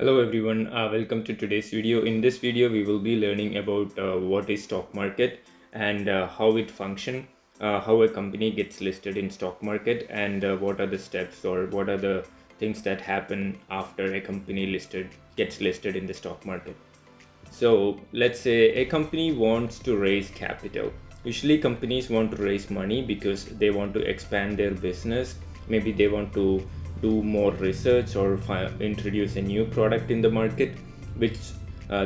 Hello everyone, welcome to today's video. In this video, we will be learning about what is stock market and how it function, how a company gets listed in stock market, and what are the steps or what are the things that happen after a company gets listed in the stock market. So let's say a company wants to raise capital. Usually companies want to raise money because they want to expand their business. Maybe they want to do more research or introduce a new product in the market, which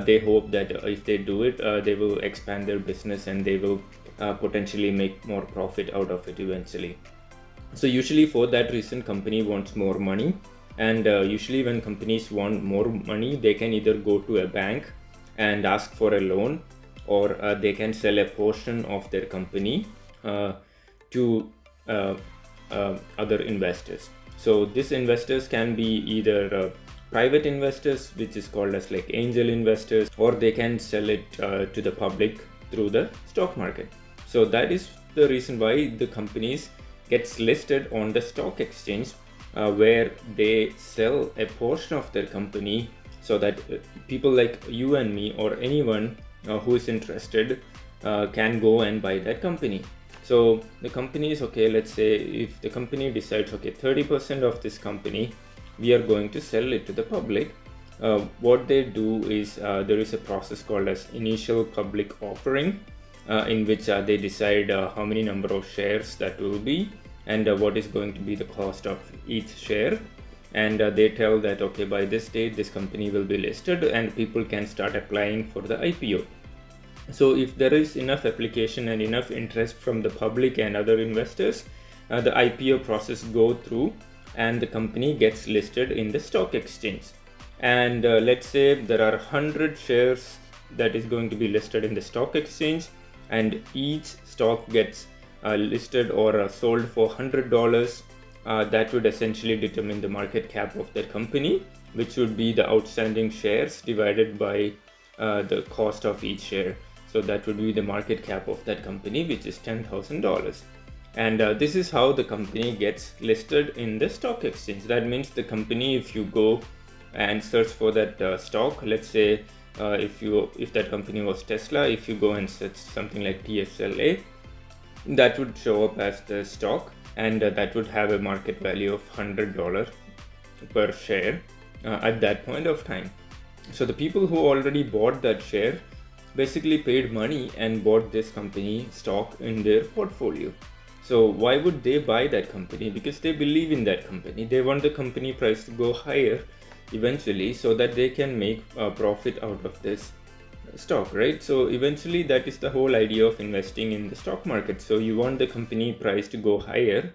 they hope that if they do it, they will expand their business and they will potentially make more profit out of it eventually. So usually for that reason, company wants more money, and usually when companies want more money, they can either go to a bank and ask for a loan, or they can sell a portion of their company to uh, other investors. So these investors can be either private investors, which is called as like angel investors, or they can sell it to the public through the stock market. So that is the reason why the companies gets listed on the stock exchange, where they sell a portion of their company so that people like you and me or anyone who is interested can go and buy that company. So the company is okay, let's say if the company decides, okay, 30% of this company, we are going to sell it to the public. What they do is there is a process called as initial public offering, in which they decide how many number of shares that will be, and what is going to be the cost of each share. And they tell that, okay, by this date this company will be listed and people can start applying for the IPO. So if there is enough application and enough interest from the public and other investors, the IPO process go through and the company gets listed in the stock exchange. And let's say there are 100 shares that is going to be listed in the stock exchange, and each stock gets listed or sold for $100. That would essentially determine the market cap of that company, which would be the outstanding shares divided by the cost of each share. So that would be the market cap of that company, which is $10,000. And this is how the company gets listed in the stock exchange. That means the company, if you go and search for that stock, let's say if that company was Tesla, if you go and search something like TSLA, that would show up as the stock, and that would have a market value of $100 per share at that point of time. So the people who already bought that share basically paid money and bought this company stock in their portfolio. So why would they buy that company? Because they believe in that company. They want the company price to go higher eventually so that they can make a profit out of this stock, right? So eventually that is the whole idea of investing in the stock market. So you want the company price to go higher,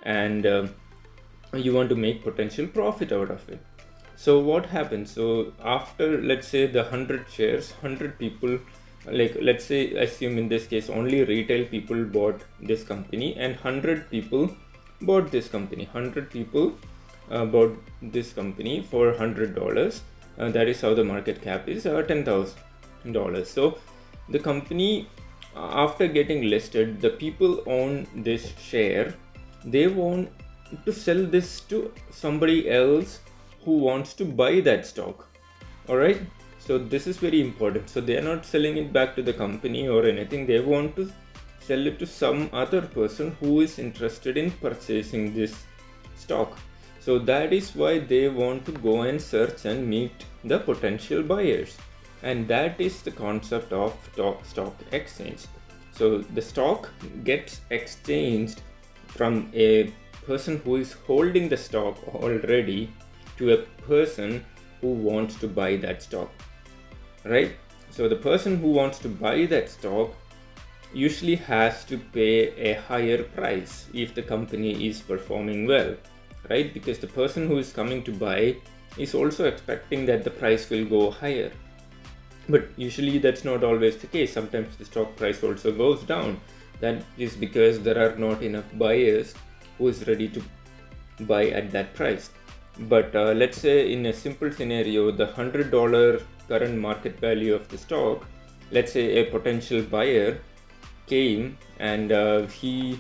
and you want to make potential profit out of it. So what happens? So after, let's say, the 100 shares, 100 people, like let's say, assume in this case only retail people bought this company and 100 people bought this company. 100 people bought this company for $100. That is how the market cap is $10,000. So the company, after getting listed, the people own this share. They want to sell this to somebody else who wants to buy that stock. All right, so this is very important. So they are not selling it back to the company or anything. They want to sell it to some other person who is interested in purchasing this stock. So that is why they want to go and search and meet the potential buyers, and that is the concept of stock exchange. So the stock gets exchanged from a person who is holding the stock already to a person who wants to buy that stock, right? So the person who wants to buy that stock usually has to pay a higher price if the company is performing well, right? Because the person who is coming to buy is also expecting that the price will go higher. But usually that's not always the case. Sometimes the stock price also goes down. That is because there are not enough buyers who is ready to buy at that price. But let's say in a simple scenario, the $100 current market value of the stock, let's say a potential buyer came and he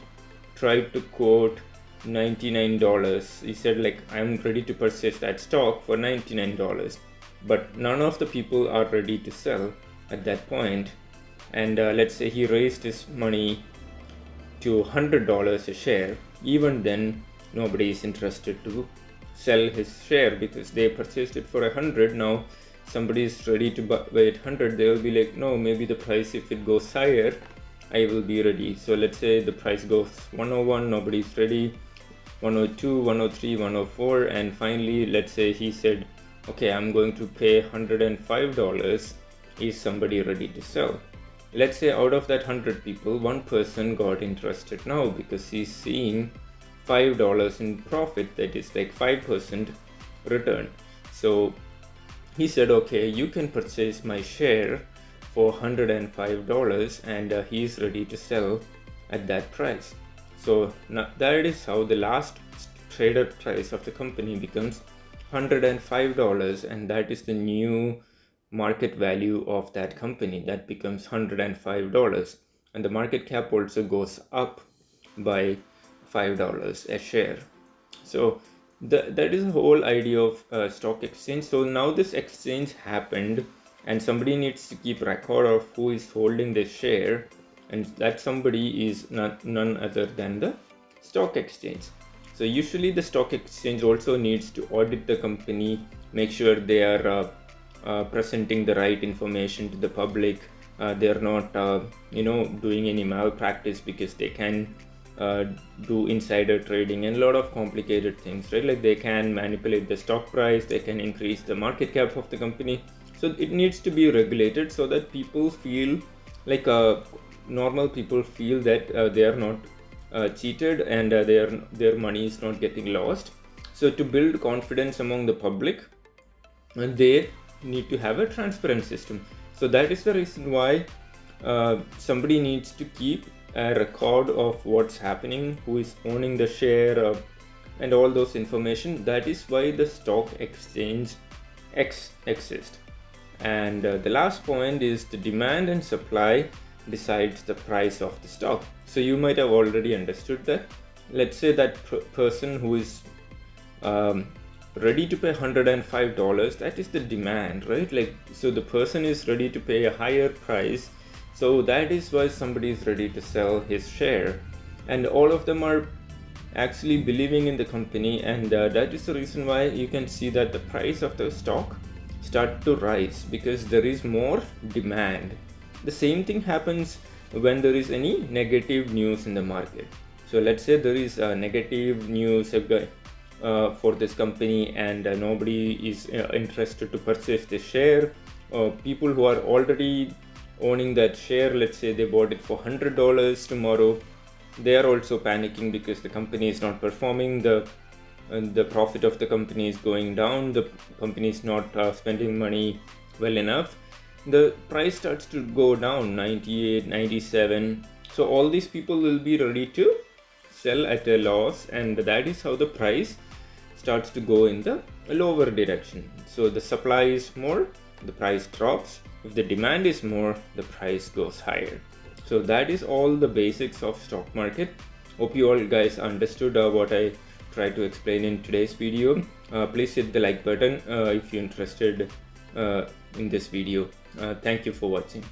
tried to quote $99. He said, like, I'm ready to purchase that stock for $99. but none of the people are ready to sell at that point. And let's say he raised his money to $100 a share. Even then, nobody is interested to sell his share because they purchased it for 100. Now somebody is ready to buy it 100. They will be like, no, maybe the price, if it goes higher, I will be ready. So let's say the price goes 101, nobody's ready, 102, 103, 104, and finally let's say he said, okay, I'm going to pay $105. Is somebody ready to sell? Let's say out of that 100 people, one person got interested now because he's seeing $5 in profit, that is like 5% return. So he said, okay, you can purchase my share for $105, and he's ready to sell at that price. So now that is how the last traded price of the company becomes $105, and that is the new market value of that company. That becomes $105, and the market cap also goes up by $5 a share. So that is the whole idea of stock exchange. So now this exchange happened, and somebody needs to keep record of who is holding the share, and that somebody is none other than the stock exchange. So usually the stock exchange also needs to audit the company, make sure they are presenting the right information to the public. They are not doing any malpractice, because they can do insider trading and a lot of complicated things, right? Like they can manipulate the stock price, they can increase the market cap of the company. So it needs to be regulated so that people feel like normal people feel that they are not cheated, and their money is not getting lost. So to build confidence among the public, they need to have a transparent system. So that is the reason why somebody needs to keep a record of what's happening, who is owning the share, and all those information. That is why the stock exchange exists. And the last point is the demand and supply decides the price of the stock. So you might have already understood that. Let's say that person who is ready to pay $105, that is the demand, right? Like, so the person is ready to pay a higher price, so that is why somebody is ready to sell his share, and all of them are actually believing in the company, and that is the reason why you can see that the price of the stock start to rise, because there is more demand. The same thing happens when there is any negative news in the market. So let's say there is negative news for this company, and nobody is interested to purchase the share. People who are already owning that share, let's say they bought it for $100 tomorrow, they are also panicking because the company is not performing, the profit of the company is going down, the company is not spending money well enough. The price starts to go down, 98, 97. So all these people will be ready to sell at a loss, and that is how the price starts to go in the lower direction. So the supply is more, the price drops. If the demand is more, the price goes higher. So that is all the basics of stock market. Hope you all guys understood what I tried to explain in today's video. Please hit the like button if you're interested in this video. Thank you for watching.